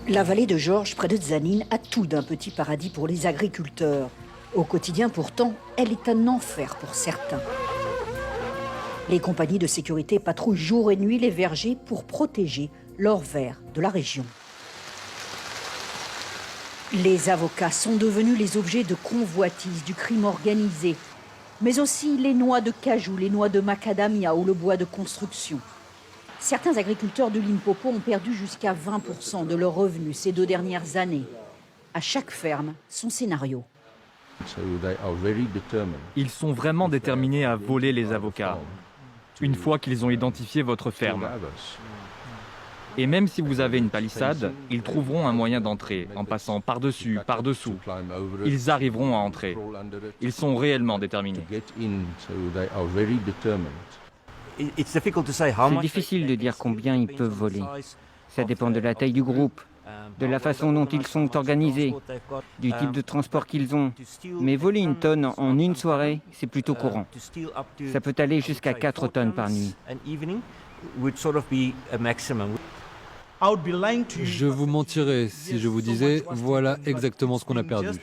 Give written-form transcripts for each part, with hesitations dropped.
La vallée de Georges, près de Tzaneen, a tout d'un petit paradis pour les agriculteurs. Au quotidien, pourtant, elle est un enfer pour certains. Les compagnies de sécurité patrouillent jour et nuit les vergers pour protéger l'or vert de la région. Les avocats sont devenus les objets de convoitise du crime organisé, mais aussi les noix de cajou, les noix de macadamia ou le bois de construction. Certains agriculteurs de Limpopo ont perdu jusqu'à 20% de leurs revenus ces 2 dernières années. À chaque ferme, son scénario. Ils sont vraiment déterminés à voler les avocats, une fois qu'ils ont identifié votre ferme. Et même si vous avez une palissade, ils trouveront un moyen d'entrer, en passant par-dessus, par-dessous. Ils arriveront à entrer. Ils sont réellement déterminés. C'est difficile de dire combien ils peuvent voler. Ça dépend de la taille du groupe, de la façon dont ils sont organisés, du type de transport qu'ils ont. Mais voler une tonne en une soirée, c'est plutôt courant. Ça peut aller jusqu'à 4 tonnes par nuit. Je vous mentirais si je vous disais voilà exactement ce qu'on a perdu.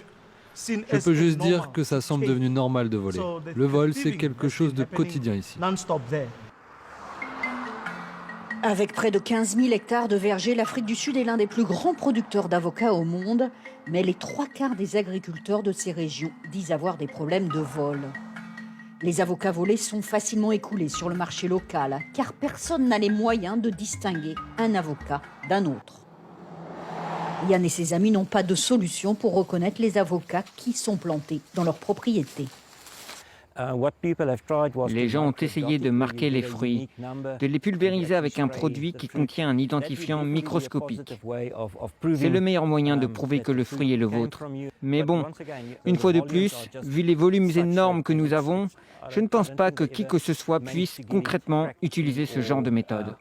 Je peux juste dire que ça semble devenu normal de voler. Le vol, c'est quelque chose de quotidien ici. Avec près de 15 000 hectares de vergers, l'Afrique du Sud est l'un des plus grands producteurs d'avocats au monde. Mais les 3/4 des agriculteurs de ces régions disent avoir des problèmes de vol. Les avocats volés sont facilement écoulés sur le marché local, car personne n'a les moyens de distinguer un avocat d'un autre. Yann et ses amis n'ont pas de solution pour reconnaître les avocats qui sont plantés dans leur propriété. Les gens ont essayé de marquer les fruits, de les pulvériser avec un produit qui contient un identifiant microscopique. C'est le meilleur moyen de prouver que le fruit est le vôtre. Mais bon, une fois de plus, vu les volumes énormes que nous avons, je ne pense pas que qui que ce soit puisse concrètement utiliser ce genre de méthode.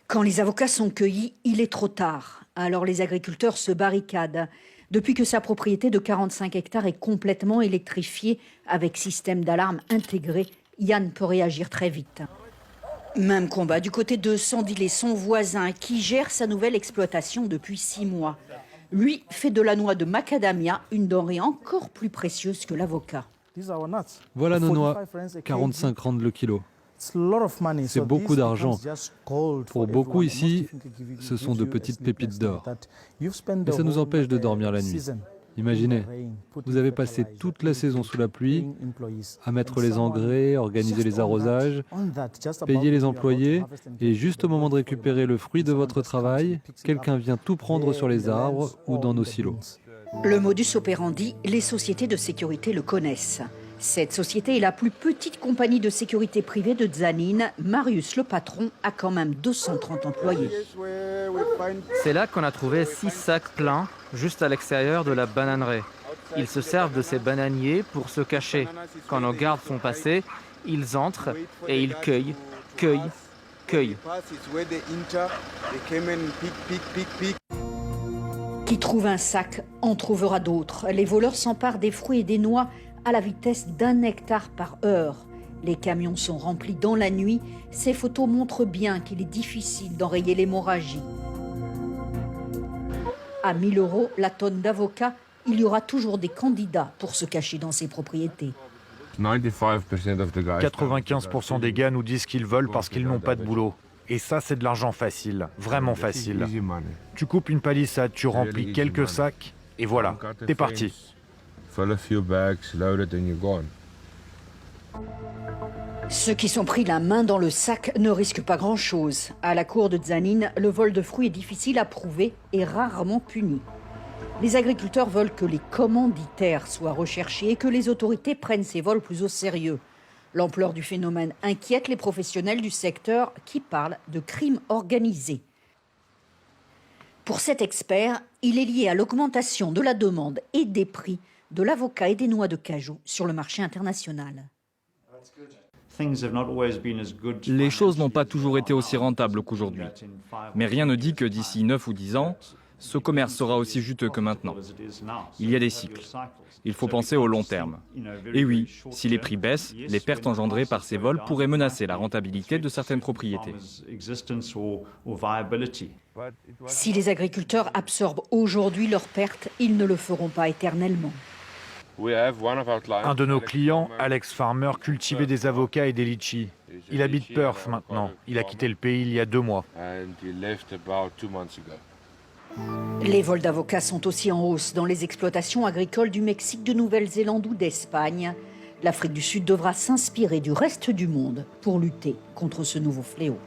Quand les avocats sont cueillis, il est trop tard. Alors les agriculteurs se barricadent. Depuis que sa propriété de 45 hectares est complètement électrifiée avec système d'alarme intégré, Yann peut réagir très vite. Même combat du côté de Sandilé, son voisin, qui gère sa nouvelle exploitation depuis 6 mois. Lui fait de la noix de macadamia une denrée encore plus précieuse que l'avocat. Voilà nos noix, 45 rand le kilo. C'est beaucoup d'argent. Pour beaucoup ici, ce sont de petites pépites d'or. Et ça nous empêche de dormir la nuit. Imaginez, vous avez passé toute la saison sous la pluie, à mettre les engrais, organiser les arrosages, payer les employés, et juste au moment de récupérer le fruit de votre travail, quelqu'un vient tout prendre sur les arbres ou dans nos silos. Le modus operandi, les sociétés de sécurité le connaissent. Cette société est la plus petite compagnie de sécurité privée de Tzaneen. Marius, le patron, a quand même 230 employés. C'est là qu'on a trouvé 6 sacs pleins, juste à l'extérieur de la bananerie. Ils se servent de ces bananiers pour se cacher. Quand nos gardes sont passés, ils entrent et ils cueillent. Qui trouve un sac en trouvera d'autres. Les voleurs s'emparent des fruits et des noix à la vitesse d'1 hectare par heure. Les camions sont remplis dans la nuit. Ces photos montrent bien qu'il est difficile d'enrayer l'hémorragie. À 1 000 € la tonne d'avocats, il y aura toujours des candidats pour se cacher dans ces propriétés. 95% des gars nous disent qu'ils veulent parce qu'ils n'ont pas de boulot. Et ça, c'est de l'argent facile, vraiment facile. Tu coupes une palissade, tu remplis quelques sacs, et voilà, t'es parti. Ceux qui sont pris la main dans le sac ne risquent pas grand-chose. À la cour de Tzaneen, le vol de fruits est difficile à prouver et rarement puni. Les agriculteurs veulent que les commanditaires soient recherchés et que les autorités prennent ces vols plus au sérieux. L'ampleur du phénomène inquiète les professionnels du secteur qui parlent de crime organisé. Pour cet expert, il est lié à l'augmentation de la demande et des prix de l'avocat et des noix de cajou sur le marché international. Les choses n'ont pas toujours été aussi rentables qu'aujourd'hui. Mais rien ne dit que d'ici 9 ou 10 ans, ce commerce sera aussi juteux que maintenant. Il y a des cycles. Il faut penser au long terme. Et oui, si les prix baissent, les pertes engendrées par ces vols pourraient menacer la rentabilité de certaines propriétés. Si les agriculteurs absorbent aujourd'hui leurs pertes, ils ne le feront pas éternellement. Un de nos clients, Alex Farmer, cultivait des avocats et des litchis. Il habite Perth maintenant. Il a quitté le pays il y a 2 mois. Les vols d'avocats sont aussi en hausse dans les exploitations agricoles du Mexique, de Nouvelle-Zélande ou d'Espagne. L'Afrique du Sud devra s'inspirer du reste du monde pour lutter contre ce nouveau fléau.